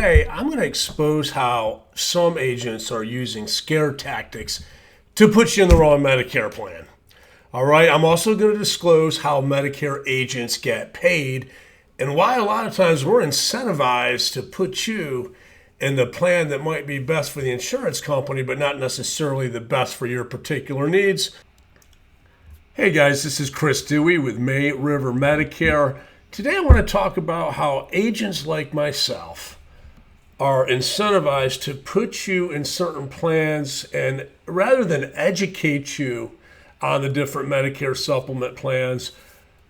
Today, I'm going to expose how some agents are using scare tactics to put you in the wrong Medicare plan. All right, I'm also going to disclose how Medicare agents get paid and why a lot of times we're incentivized to put you in the plan that might be best for the insurance company, but not necessarily the best for your particular needs. Hey guys, this is Chris Dewey with May River Medicare. Today I want to talk about how agents like myself are incentivized to put you in certain plans, and rather than educate you on the different Medicare supplement plans,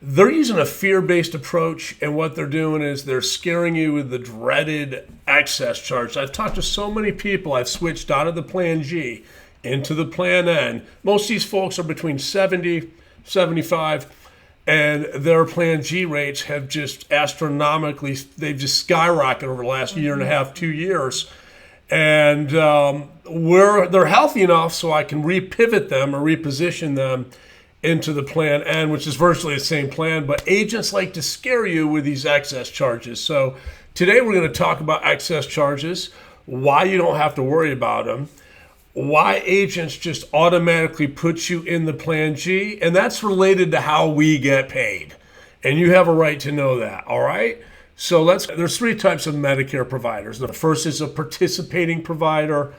they're using a fear-based approach, and what they're doing is they're scaring you with the dreaded excess charge. I've talked to so many people. I've switched out of the Plan G into the Plan N. Most of these folks are between 70, 75, and their Plan G rates have just astronomically, they've just skyrocketed over the last year and a half, 2 years. And they're healthy enough so I can repivot them or reposition them into the Plan N, which is virtually the same plan, but agents like to scare you with these excess charges. So today we're going to talk about excess charges, why you don't have to worry about them, why agents just automatically put you in the Plan G, and that's related to how we get paid. And you have a right to know that, all right? So there's three types of Medicare providers. The first is a participating provider.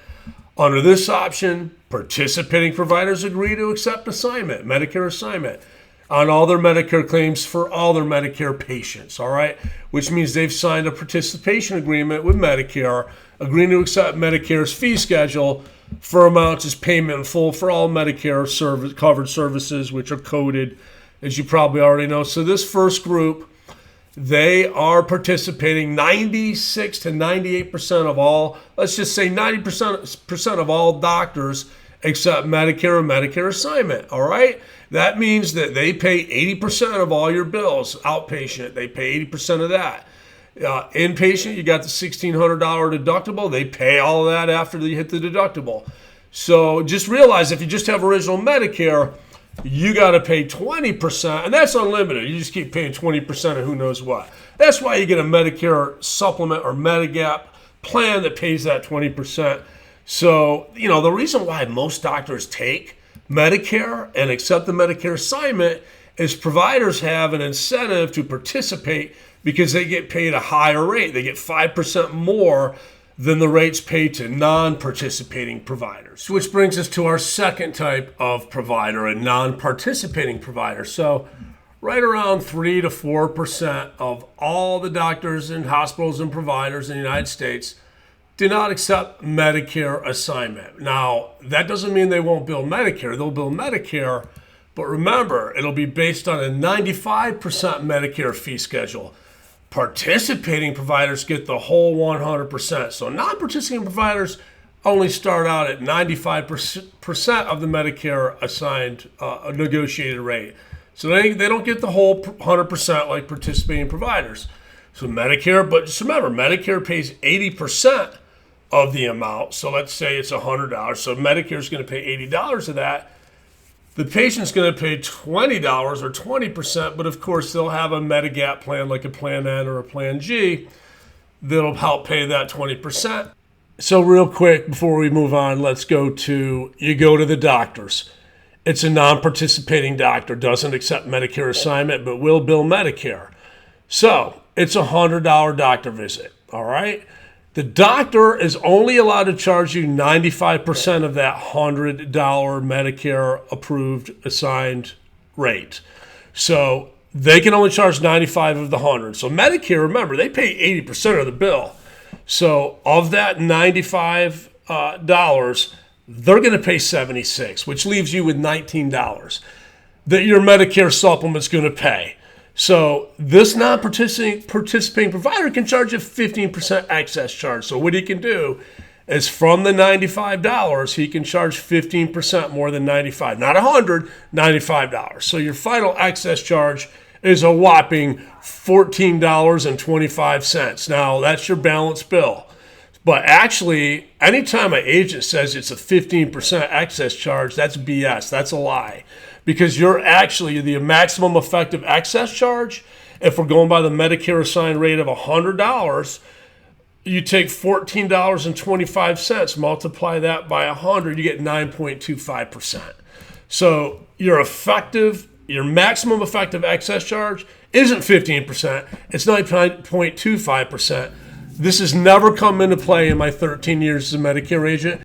Under this option, participating providers agree to accept assignment, Medicare assignment, on all their Medicare claims for all their Medicare patients, all right? Which means they've signed a participation agreement with Medicare, agreeing to accept Medicare's fee schedule for amounts as payment in full for all Medicare covered services, which are coded, as you probably already know. So this first group, they are participating 96 to 98% of all, let's just say 90% of all doctors accept Medicare and Medicare assignment, all right? That means that they pay 80% of all your bills. Outpatient, they pay 80% of that. Inpatient, you got the $1,600 deductible. They pay all of that after you hit the deductible. So just realize if you just have original Medicare, you got to pay 20%, and that's unlimited. You just keep paying 20% of who knows what. That's why you get a Medicare supplement or Medigap plan that pays that 20%. So, the reason why most doctors take Medicare and accept the Medicare assignment is providers have an incentive to participate because they get paid a higher rate. They get 5% more than the rates paid to non-participating providers. Which brings us to our second type of provider, a non-participating provider. So right around 3 to 4% of all the doctors and hospitals and providers in the United States do not accept Medicare assignment. Now, that doesn't mean they won't bill Medicare. They'll bill Medicare, but remember, it'll be based on a 95% Medicare fee schedule. Participating providers get the whole 100%. So non-participating providers only start out at 95% of the Medicare assigned negotiated rate. So they don't get the whole 100% like participating providers. So Medicare, but just remember, Medicare pays 80% of the amount. So let's say it's $100. So Medicare is going to pay $80 of that. The patient's going to pay $20 or 20%, but of course they'll have a Medigap plan like a Plan N or a Plan G that'll help pay that 20%. So real quick before we move on, you go to the doctors. It's a non-participating doctor, doesn't accept Medicare assignment, but will bill Medicare. So it's a $100 doctor visit, all right? The doctor is only allowed to charge you 95% of that $100 Medicare approved assigned rate. So they can only charge 95 of the 100. So Medicare, remember, they pay 80% of the bill. So of that $95, they're going to pay $76, which leaves you with $19 that your Medicare supplement's going to pay. So this non-participating provider can charge a 15% excess charge. So what he can do is from the $95, he can charge 15% more than $95. Not $100, $95. So your final excess charge is a whopping $14.25. Now, that's your balance bill. But actually, anytime an agent says it's a 15% excess charge, that's BS. That's a lie. Because you're actually the maximum effective excess charge, if we're going by the Medicare assigned rate of $100, you take $14.25, multiply that by 100, you get 9.25%. So your maximum effective excess charge isn't 15%, it's 9.25%. This has never come into play in my 13 years as a Medicare agent.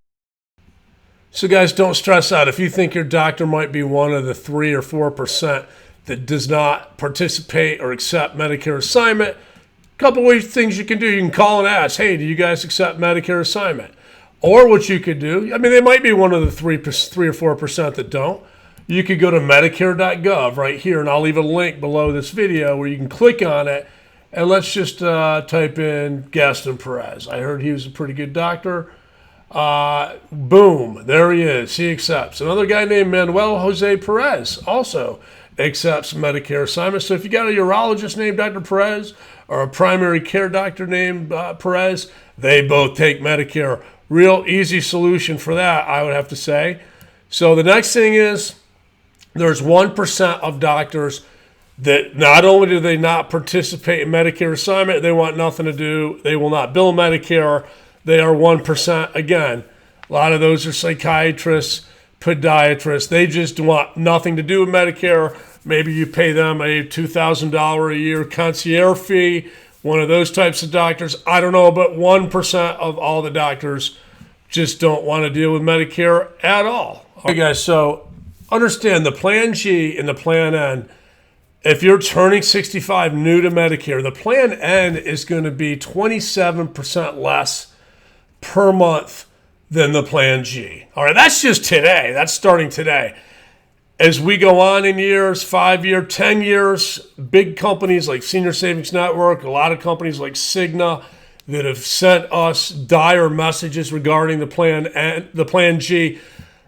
So guys, don't stress out. If you think your doctor might be one of the 3 or 4% that does not participate or accept Medicare assignment, a couple of things you can do. You can call and ask, hey, do you guys accept Medicare assignment? Or what you could do, I mean, they might be one of the 3 or 4% that don't. You could go to medicare.gov right here, and I'll leave a link below this video where you can click on it. And let's just type in Gaston Perez. I heard he was a pretty good doctor. Boom, there he is. He accepts. Another guy named Manuel Jose Perez also accepts Medicare assignments. So if you got a urologist named Dr. Perez or a primary care doctor named Perez, they both take Medicare. Real easy solution for that, I would have to say. So the next thing is there's 1% of doctors that not only do they not participate in Medicare assignment, they want nothing to do. They will not bill Medicare. They are 1%. Again, a lot of those are psychiatrists, podiatrists. They just want nothing to do with Medicare. Maybe you pay them a $2,000 a year concierge fee, one of those types of doctors. I don't know, but 1% of all the doctors just don't want to deal with Medicare at all. Okay, guys, so understand the Plan G and the Plan N. If you're turning 65 new to Medicare, the Plan N is going to be 27% less per month than the Plan G. All right, that's just today. That's starting today. As we go on in years, 5 year, 10 years, big companies like Senior Savings Network, a lot of companies like Cigna that have sent us dire messages regarding the Plan G,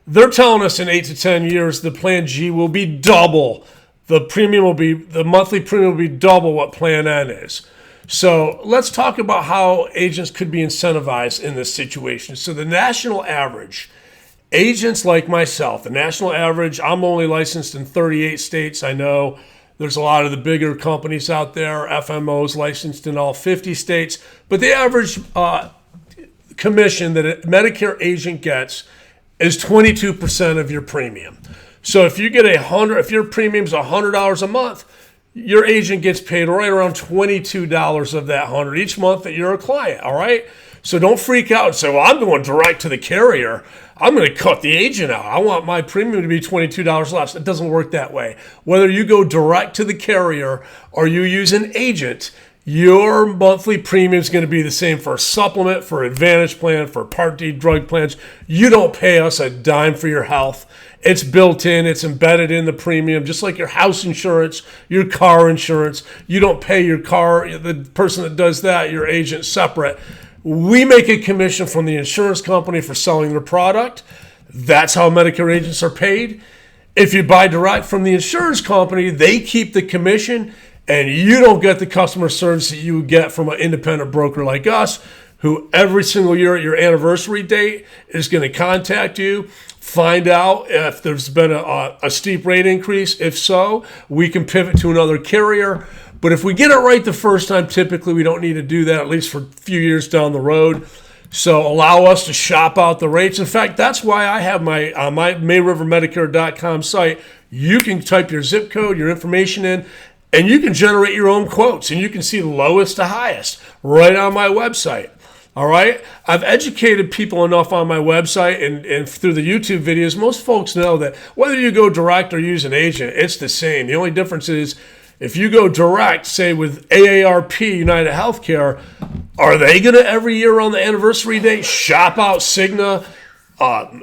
they're telling us in 8 to 10 years the Plan G will be double. The monthly premium will be double what Plan N is. So let's talk about how agents could be incentivized in this situation. So the national average, agents like myself, the national average, I'm only licensed in 38 states. I know there's a lot of the bigger companies out there, FMOs licensed in all 50 states, but the average commission that a Medicare agent gets is 22% of your premium. So if you get if your premium's $100 a month, your agent gets paid right around $22 of that 100 each month that you're a client, all right? So don't freak out and say, well, I'm going direct to the carrier. I'm going to cut the agent out. I want my premium to be $22 less. It doesn't work that way. Whether you go direct to the carrier or you use an agent, your monthly premium is going to be the same for a supplement, for Advantage plan, for Part D drug plans. You don't pay us a dime for your health. It's built in, it's embedded in the premium, just like your house insurance, your car insurance. You don't pay your car, the person that does that, your agent separate. We make a commission from the insurance company for selling their product. That's how Medicare agents are paid. If you buy direct from the insurance company, they keep the commission and you don't get the customer service that you would get from an independent broker like us, who every single year at your anniversary date is going to contact you, find out if there's been a steep rate increase. If so, we can pivot to another carrier. But if we get it right the first time, typically we don't need to do that, at least for a few years down the road. So allow us to shop out the rates. In fact, that's why I have my MayRiverMedicare.com site. You can type your zip code, your information in, and you can generate your own quotes, and you can see the lowest to highest right on my website. All right? I've educated people enough on my website and through the YouTube videos. Most folks know that whether you go direct or use an agent, it's the same. The only difference is if you go direct, say with AARP, United Healthcare, are they going to every year on the anniversary date shop out Cigna,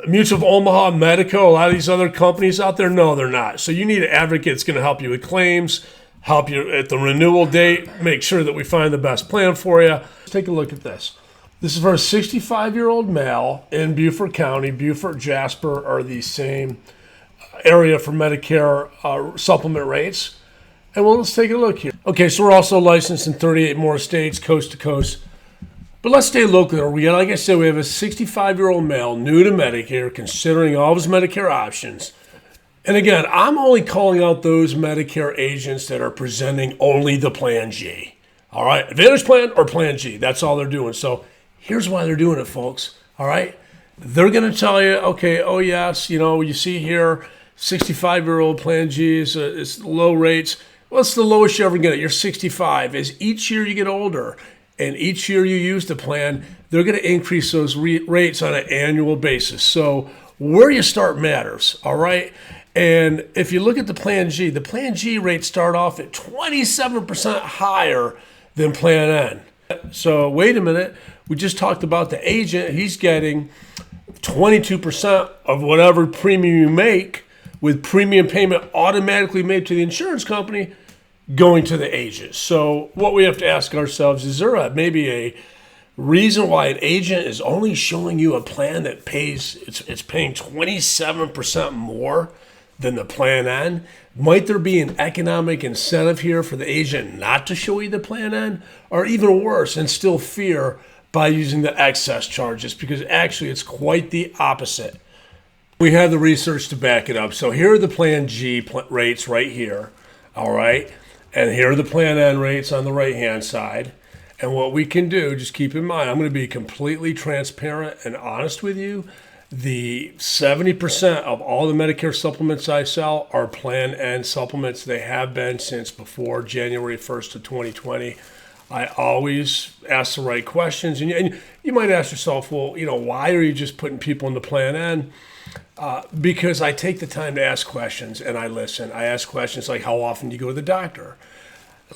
Mutual of Omaha, Medico, a lot of these other companies out there? No, they're not. So you need an advocate that's going to help you with claims, help you at the renewal date, make sure that we find the best plan for you. Let's take a look at this. This is for a 65-year-old male in Beaufort County. Beaufort, Jasper are the same area for Medicare supplement rates. And well, let's take a look here. Okay, so we're also licensed in 38 more states, coast to coast. But let's stay local. Like I said, we have a 65-year-old male, new to Medicare, considering all of his Medicare options. And again, I'm only calling out those Medicare agents that are presenting only the Plan G. All right, Advantage Plan or Plan G. That's all they're doing. So here's why they're doing it, folks. All right. They're going to tell you, okay, oh, yes, you see here, 65-year-old Plan G is low rates. Well, it's the lowest you're ever going to get. You're 65. As each year you get older and each year you use the plan, they're going to increase those rates on an annual basis. So where you start matters, all right? And if you look at the Plan G rates start off at 27% higher than Plan N. So wait a minute. We just talked about the agent. He's getting 22% of whatever premium you make, with premium payment automatically made to the insurance company going to the agent. So what we have to ask ourselves, is there maybe a reason why an agent is only showing you a plan that it's paying 27% more than the Plan N? Might there be an economic incentive here for the agent not to show you the Plan N? Or even worse, instill fear by using the excess charges? Because actually it's quite the opposite. We have the research to back it up. So here are the Plan G rates right here, all right? And here are the Plan N rates on the right-hand side. And what we can do, just keep in mind, I'm going to be completely transparent and honest with you. The 70% of all the Medicare supplements I sell are Plan N supplements. They have been since before January 1st of 2020. I always ask the right questions. And you might ask yourself, well, why are you just putting people into Plan N? Because I take the time to ask questions and I listen. I ask questions like, how often do you go to the doctor?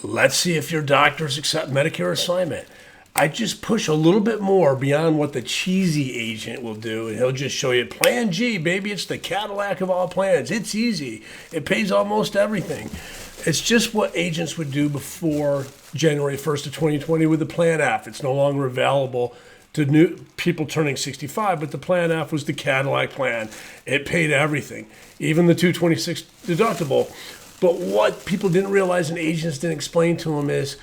Let's see if your doctors accept Medicare assignment. I just push a little bit more beyond what the cheesy agent will do, and he'll just show you Plan G, baby. It's the Cadillac of all plans. It's easy. It pays almost everything. It's just what agents would do before January 1st of 2020 with the Plan F. It's no longer available to new people turning 65, but the Plan F was the Cadillac plan. It paid everything, even the $226 deductible. But what people didn't realize and agents didn't explain to them is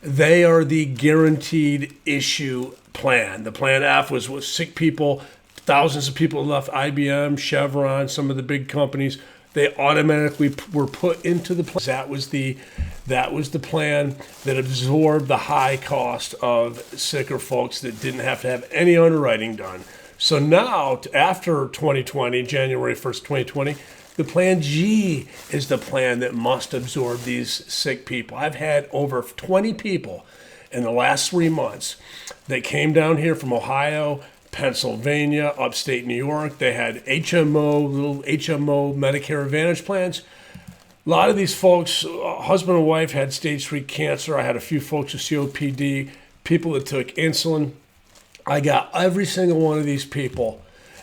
they are the guaranteed issue plan. The Plan F was with sick people. Thousands of people left IBM, Chevron, some of the big companies. They automatically were put into the plan. That was the plan that absorbed the high cost of sicker folks that didn't have to have any underwriting done. So now, after 2020, January 1st, 2020, the Plan G is the plan that must absorb these sick people. I've had over 20 people in the last 3 months that came down here from Ohio, Pennsylvania, upstate New York. They had little HMO Medicare Advantage plans. A lot of these folks, husband and wife, had stage 3 cancer. I had a few folks with COPD, people that took insulin. I got every single one of these people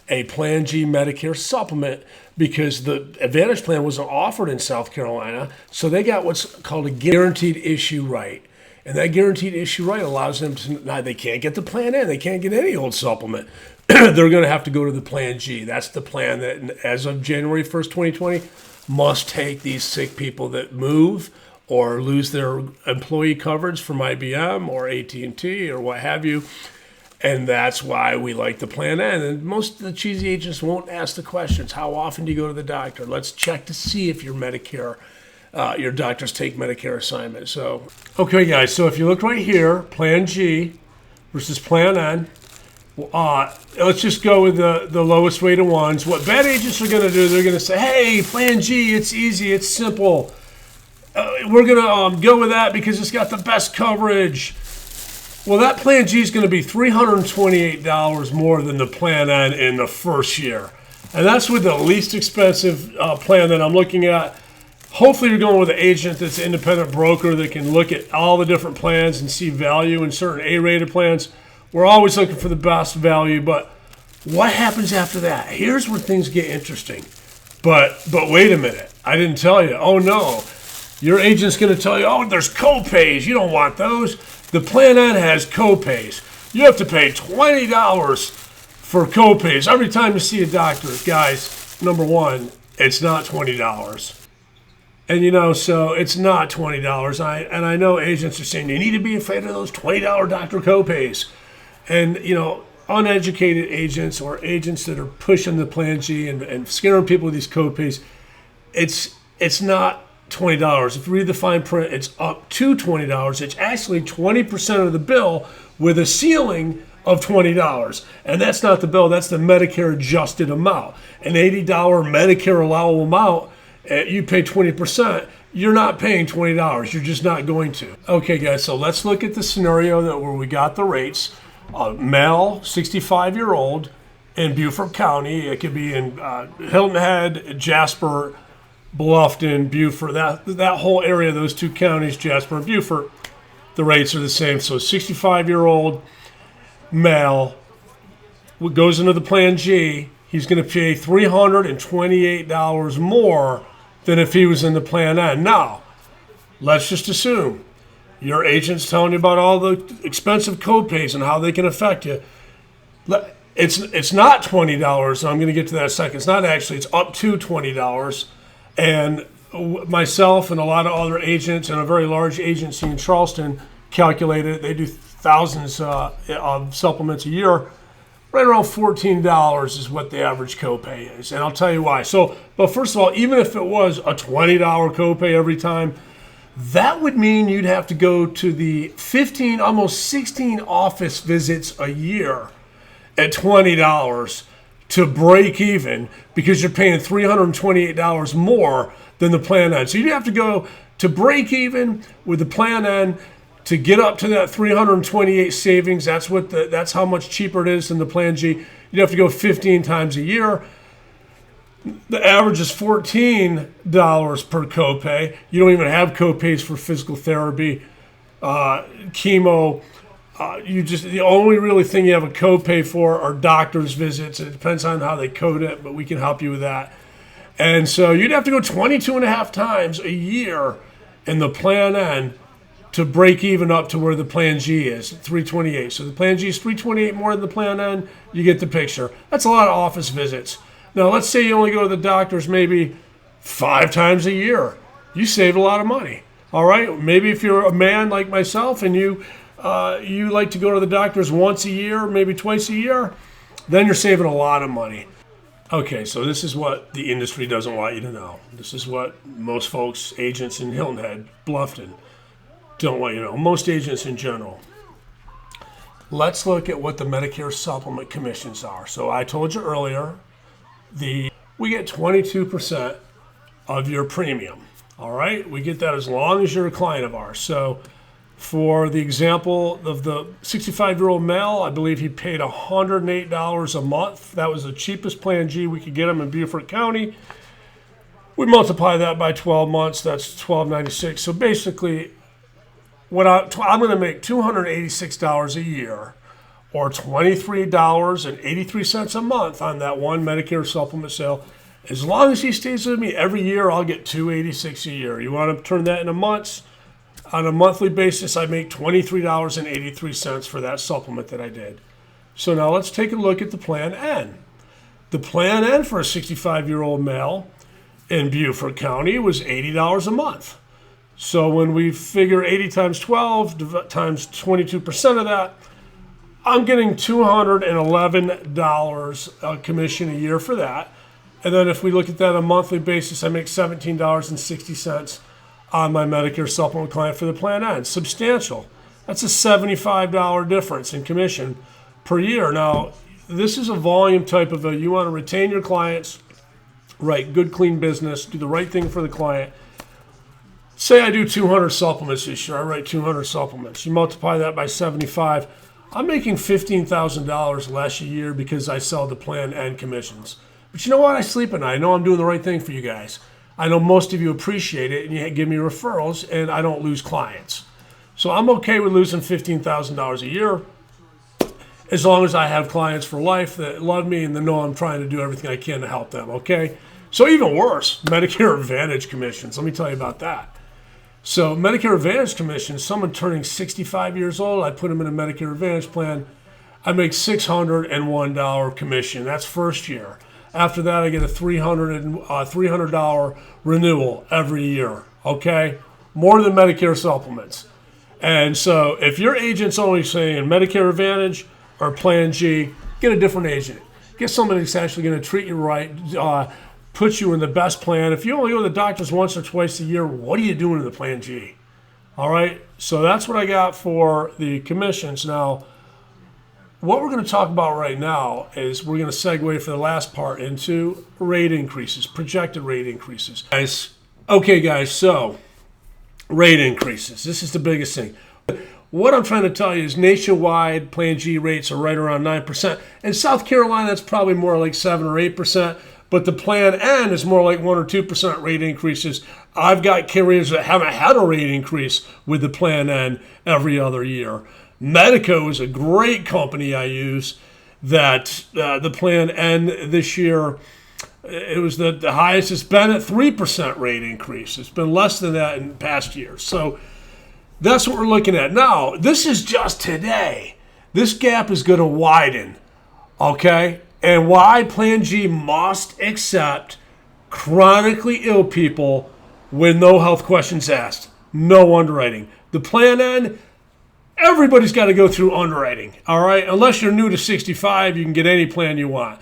a Plan G Medicare supplement because the Advantage plan wasn't offered in South Carolina. So they got what's called a guaranteed issue right. And that guaranteed issue right allows them to, now they can't get the Plan N, they can't get any old supplement. They're going to have to go to the Plan G. That's the plan that, as of January 1st, 2020, must take these sick people that move or lose their employee coverage from IBM or AT&T or what have you. And that's why we like the Plan N. And most of the cheesy agents won't ask the questions. How often do you go to the doctor? Let's check to see if your doctors take Medicare assignment. So, okay, guys. So if you look right here, Plan G versus Plan N. Let's just go with the lowest rated ones. What bad agents are going to do, they're going to say, hey, Plan G, it's easy, it's simple. We're going to go with that because it's got the best coverage. Well, that Plan G is going to be $328 more than the Plan N in the first year. And that's with the least expensive plan that I'm looking at. Hopefully you're going with an agent that's an independent broker that can look at all the different plans and see value in certain A-rated plans. We're always looking for the best value, but what happens after that? Here's where things get interesting. But wait a minute. I didn't tell you. Oh, no. Your agent's going to tell you, oh, there's co-pays. You don't want those. The Plan N has co-pays. You have to pay $20 for co-pays every time you see a doctor. Guys, number one, it's not $20. And, so it's not $20. I know agents are saying you need to be afraid of those $20 doctor co-pays. And, uneducated agents or agents that are pushing the Plan G and scaring people with these co-pays, it's not $20. If you read the fine print, it's up to $20. It's actually 20% of the bill with a ceiling of $20. And that's not the bill, that's the Medicare adjusted amount. An $80 Medicare allowable amount, you pay 20%. You're not paying $20. You're just not going to. Okay, guys, so let's look at the scenario where we got the rates. Male, 65-year-old in Beaufort County. It could be in Hilton Head, Jasper, Bluffton, Beaufort, that whole area, those two counties, Jasper and Beaufort, the rates are the same. So 65-year-old male goes into the Plan G, he's going to pay $328 more than if he was in the Plan N. Now, let's just assume your agent's telling you about all the expensive copays and how they can affect you. It's not $20, and I'm going to get to that in a second. It's not actually, it's up to $20. And myself and a lot of other agents and a very large agency in Charleston calculated, they do thousands of supplements a year. Right around $14 is what the average copay is. And I'll tell you why. But first of all, even if it was a $20 copay every time, that would mean you'd have to go to the 15, almost 16 office visits a year at $20 to break even, because you're paying $328 more than the Plan N. So you'd have to go to break even with the Plan N to get up to that 328 savings. That's how much cheaper it is than the Plan G. You'd have to go 15 times a year. The average is $14 per copay. You don't even have copays for physical therapy, chemo. The only really thing you have a copay for are doctor's visits. It depends on how they code it, but we can help you with that. And so you'd have to go 22 and a half times a year in the Plan N to break even up to where the Plan G is, 328. So the Plan G is 328 more than the Plan N. You get the picture. That's a lot of office visits. Now, let's say you only go to the doctors maybe 5 times a year. You save a lot of money. All right? Maybe if you're a man like myself and you like to go to the doctors once a year, maybe twice a year, then you're saving a lot of money. Okay, so this is what the industry doesn't want you to know. This is what most folks, agents in Hilton Head, Bluffton, don't want you to know. Most agents in general. Let's look at what the Medicare Supplement commissions are. So I told you earlier, we get 22% of your premium. All right, we get that as long as you're a client of ours. So for the example of the 65-year-old male, I believe he paid $108 a month. That was the cheapest Plan G we could get him in Beaufort County. We multiply that by 12 months, that's $1,296. So basically, I'm going to make $286 a year, or $23.83 a month on that one Medicare supplement sale. As long as he stays with me every year, I'll get $286 a year. You want to turn that into months? On a monthly basis, I make $23.83 for that supplement that I did. So now let's take a look at the Plan N. The Plan N for a 65-year-old male in Beaufort County was $80 a month. So when we figure 80 times 12 times 22% of that, I'm getting $211 commission a year for that. And then if we look at that on a monthly basis, I make $17.60 on my Medicare supplement client for the Plan N. Substantial. That's a $75 difference in commission per year. Now, this is a volume type of you want to retain your clients, write good, clean business, do the right thing for the client. Say I do 200 supplements this year. I write 200 supplements. You multiply that by 75. I'm making $15,000 less a year because I sell the Plan N commissions. But you know what? I sleep at night. I know I'm doing the right thing for you guys. I know most of you appreciate it, and you give me referrals, and I don't lose clients. So I'm okay with losing $15,000 a year as long as I have clients for life that love me and they know I'm trying to do everything I can to help them, okay? So even worse, Medicare Advantage commissions. Let me tell you about that. So Medicare Advantage commissions, someone turning 65 years old, I put them in a Medicare Advantage plan, I make $601 commission. That's first year. After that, I get a $300 renewal every year, okay? More than Medicare supplements. And so if your agent's only saying Medicare Advantage or Plan G, get a different agent. Get somebody that's actually going to treat you right, puts you in the best plan. If you only go to the doctors once or twice a year, what are you doing in the Plan G? All right, so that's what I got for the commissions. Now, what we're going to talk about right now is we're going to segue for the last part into rate increases, projected rate increases. Okay, guys, so rate increases. This is the biggest thing. What I'm trying to tell you is nationwide Plan G rates are right around 9%. In South Carolina, that's probably more like 7 or 8%. But the Plan N is more like 1 or 2% rate increases. I've got carriers that haven't had a rate increase with the Plan N every other year. Medico is a great company I use that the Plan N this year, it was the highest it's been at 3% rate increase. It's been less than that in past years. So that's what we're looking at. Now, this is just today. This gap is going to widen, okay? And why Plan G must accept chronically ill people with no health questions asked, no underwriting. The Plan N, everybody's got to go through underwriting, all right? Unless you're new to 65, you can get any plan you want.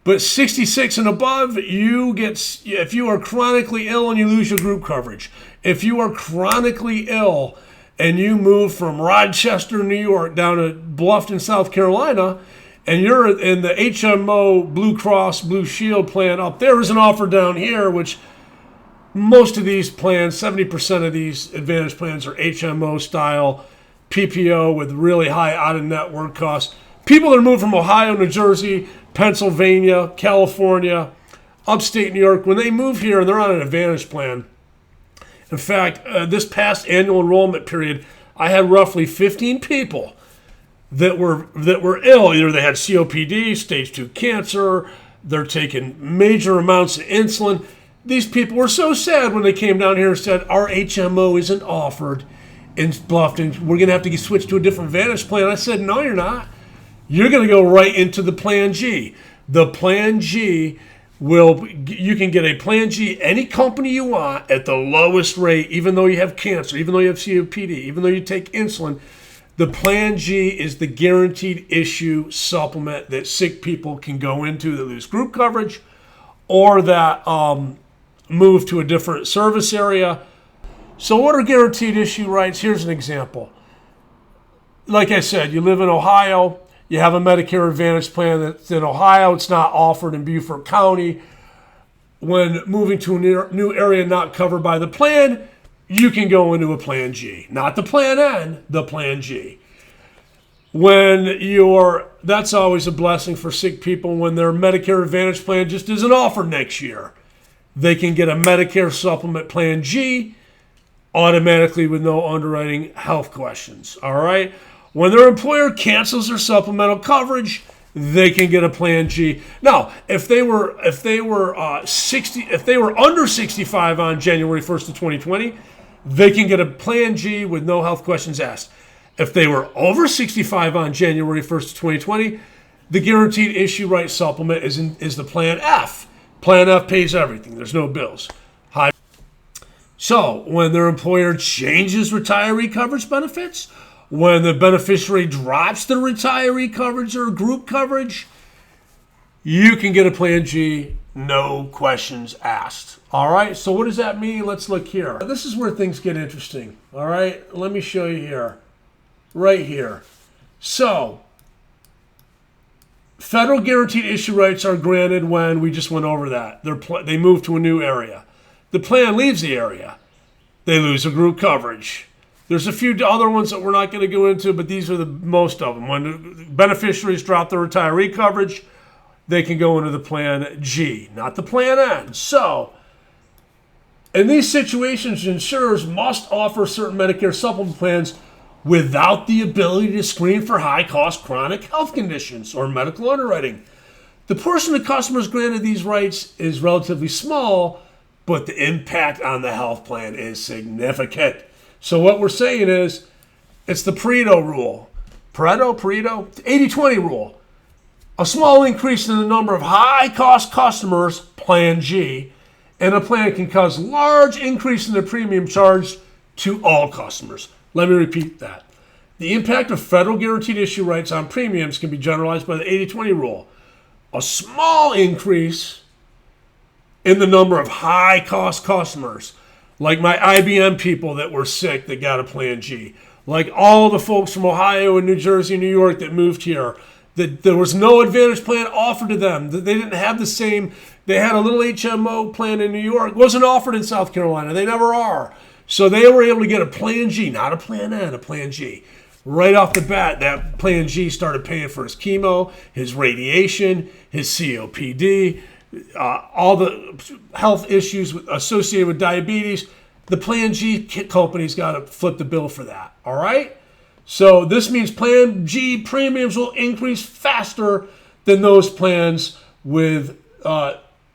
But 66 and above, if you are chronically ill and you lose your group coverage, if you are chronically ill and you move from Rochester, New York, down to Bluffton, South Carolina, and you're in the HMO Blue Cross Blue Shield plan up there is an offer down here, which most of these plans, 70% of these Advantage plans are HMO style, PPO with really high out-of-network costs. People that move from Ohio, New Jersey, Pennsylvania, California, upstate New York, when they move here and they're on an Advantage plan. In fact, this past annual enrollment period, I had roughly 15 people that were ill. Either they had COPD, stage 2 cancer, they're taking major amounts of insulin. These people were so sad when they came down here and said, our HMO isn't offered in Bluffton. We're going to have to switch to a different Advantage plan. I said, no, you're not. You're going to go right into the Plan G. The Plan G you can get a Plan G, any company you want, at the lowest rate, even though you have cancer, even though you have COPD, even though you take insulin. The Plan G is the guaranteed issue supplement that sick people can go into that lose group coverage or that move to a different service area. So what are guaranteed issue rights? Here's an example. Like I said, you live in Ohio. You have a Medicare Advantage plan that's in Ohio. It's not offered in Beaufort County. When moving to a new area not covered by the plan, you can go into a Plan G. Not the Plan N, the Plan G. That's always a blessing for sick people when their Medicare Advantage plan just isn't offered next year. They can get a Medicare Supplement Plan G automatically with no underwriting health questions. All right? When their employer cancels their supplemental coverage, they can get a Plan G. Now, if they were under 65 on January 1st of 2020, they can get a Plan G with no health questions asked. If they were over 65 on January 1st of 2020, the guaranteed issue right supplement is the Plan F. Plan F pays everything. There's no bills. So when their employer changes retiree coverage benefits, when the beneficiary drops the retiree coverage or group coverage, you can get a Plan G, no questions asked. All right, so what does that mean? Let's look here. This is where things get interesting. All right, let me show you here. Right here. So, federal guaranteed issue rights are granted when we just went over that. They move to a new area. The plan leaves the area. They lose a group coverage. There's a few other ones that we're not going to go into, but these are the most of them. When beneficiaries drop their retiree coverage, they can go into the Plan G, not the Plan N. So, in these situations, insurers must offer certain Medicare supplement plans without the ability to screen for high-cost chronic health conditions or medical underwriting. The portion of customers granted these rights is relatively small, but the impact on the health plan is significant. So what we're saying is, it's the Pareto rule. Pareto? 80-20 rule. A small increase in the number of high-cost customers, Plan G, and a plan can cause large increase in the premium charged to all customers. Let me repeat that. The impact of federal guaranteed issue rights on premiums can be generalized by the 80-20 rule. A small increase in the number of high-cost customers, like my IBM people that were sick that got a Plan G, like all the folks from Ohio and New Jersey and New York that moved here, that there was no Advantage plan offered to them. They didn't have the same. They had a little HMO plan in New York. It wasn't offered in South Carolina. They never are. So they were able to get a Plan G, not a Plan N, a Plan G. Right off the bat, that Plan G started paying for his chemo, his radiation, his COPD, all the health issues associated with diabetes. The Plan G company's got to flip the bill for that, all right? So this means Plan G premiums will increase faster than those plans with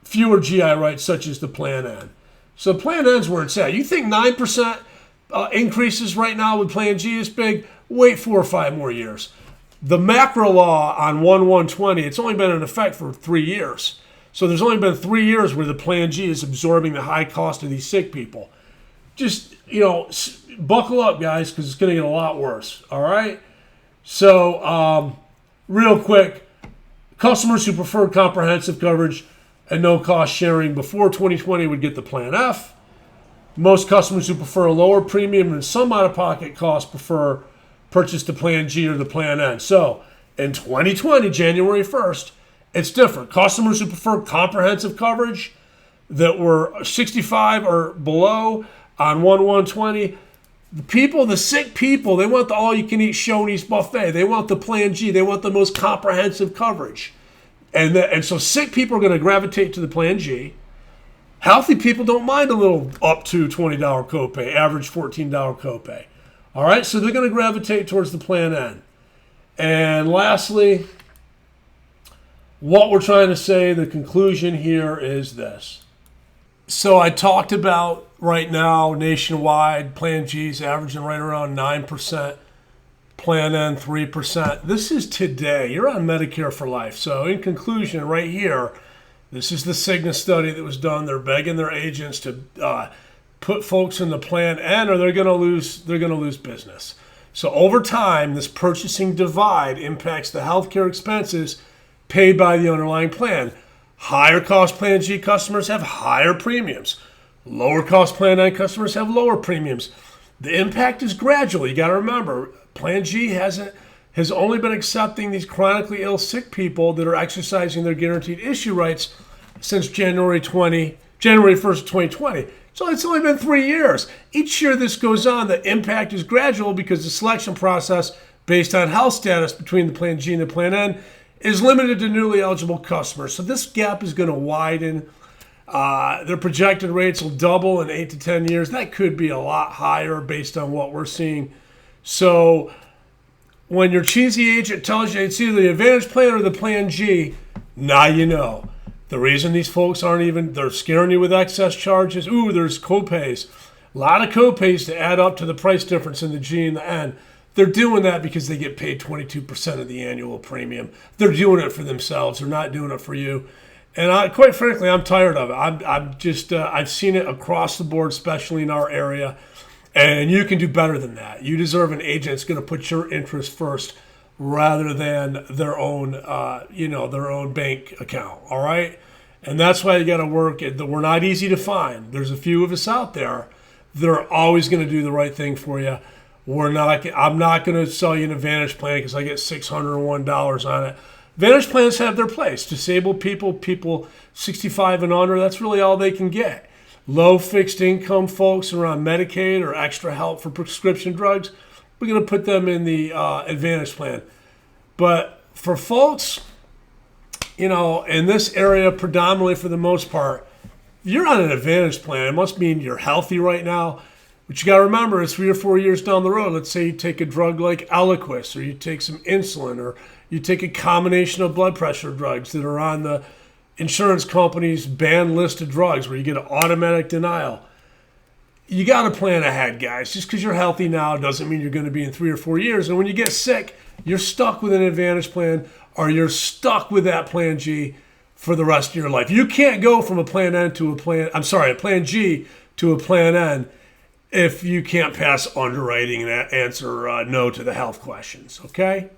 fewer GI rights, such as the Plan N. So Plan N's where it's at. You think 9% increases right now with Plan G is big? Wait 4 or 5 more years. The macro law on 1/1/20, it's only been in effect for 3 years. So there's only been 3 years where the Plan G is absorbing the high cost of these sick people. Just, buckle up, guys, because it's going to get a lot worse, all right? So, real quick, customers who prefer comprehensive coverage and no cost sharing before 2020 would get the Plan F. Most customers who prefer a lower premium and some out-of-pocket costs prefer purchase the Plan G or the Plan N. So, in 2020, January 1st, it's different. Customers who prefer comprehensive coverage that were 65 or below on 1/1/20, the sick people, they want the all-you-can-eat Shoney's buffet. They want the Plan G. They want the most comprehensive coverage. And so sick people are going to gravitate to the Plan G. Healthy people don't mind a little up to $20 copay, average $14 copay. All right, so they're going to gravitate towards the Plan N. And lastly, what we're trying to say, the conclusion here is this. So I talked about right now, nationwide, Plan G's averaging right around 9%, Plan N 3%. This is today. You're on Medicare for life. So in conclusion, right here, this is the Cigna study that was done. They're begging their agents to put folks in the Plan N, or they're going to lose business. So over time, this purchasing divide impacts the healthcare expenses paid by the underlying plan. Higher cost Plan G customers have higher premiums. Lower cost Plan N customers have lower premiums. The impact is gradual. You got to remember, Plan G has only been accepting these chronically ill sick people that are exercising their guaranteed issue rights since January 1st, 2020. So it's only been 3 years. Each year this goes on, the impact is gradual because the selection process based on health status between the Plan G and the Plan N is limited to newly eligible customers. So this gap is going to widen. Their projected rates will double in 8 to 10 years. That could be a lot higher based on what we're seeing. So when your cheesy agent tells you it's either the Advantage plan or the Plan G, now you know. The reason these folks they're scaring you with excess charges. Ooh, there's copays. A lot of copays to add up to the price difference in the G and the N. They're doing that because they get paid 22% of the annual premium. They're doing it for themselves. They're not doing it for you. And quite frankly, I'm tired of it. I've seen it across the board, especially in our area. And you can do better than that. You deserve an agent that's going to put your interest first rather than their own bank account. All right. And that's why you got to work. We're not easy to find. There's a few of us out there that are always going to do the right thing for you. I'm not going to sell you an Advantage plan because I get $601 on it. Advantage plans have their place. Disabled people 65 and under, that's really all they can get. Low fixed income folks who are on Medicaid or extra help for prescription drugs, we're going to put them in the Advantage plan. But for folks, in this area predominantly for the most part, if you're on an Advantage plan, it must mean you're healthy right now. But you got to remember, it's 3 or 4 years down the road. Let's say you take a drug like Eliquis, or you take some insulin, or you take a combination of blood pressure drugs that are on the insurance company's banned list of drugs where you get an automatic denial. You got to plan ahead, guys. Just because you're healthy now doesn't mean you're going to be in 3 or 4 years. And when you get sick, you're stuck with an Advantage plan, or you're stuck with that Plan G for the rest of your life. You can't go from a Plan G to a Plan N if you can't pass underwriting and answer no to the health questions, okay?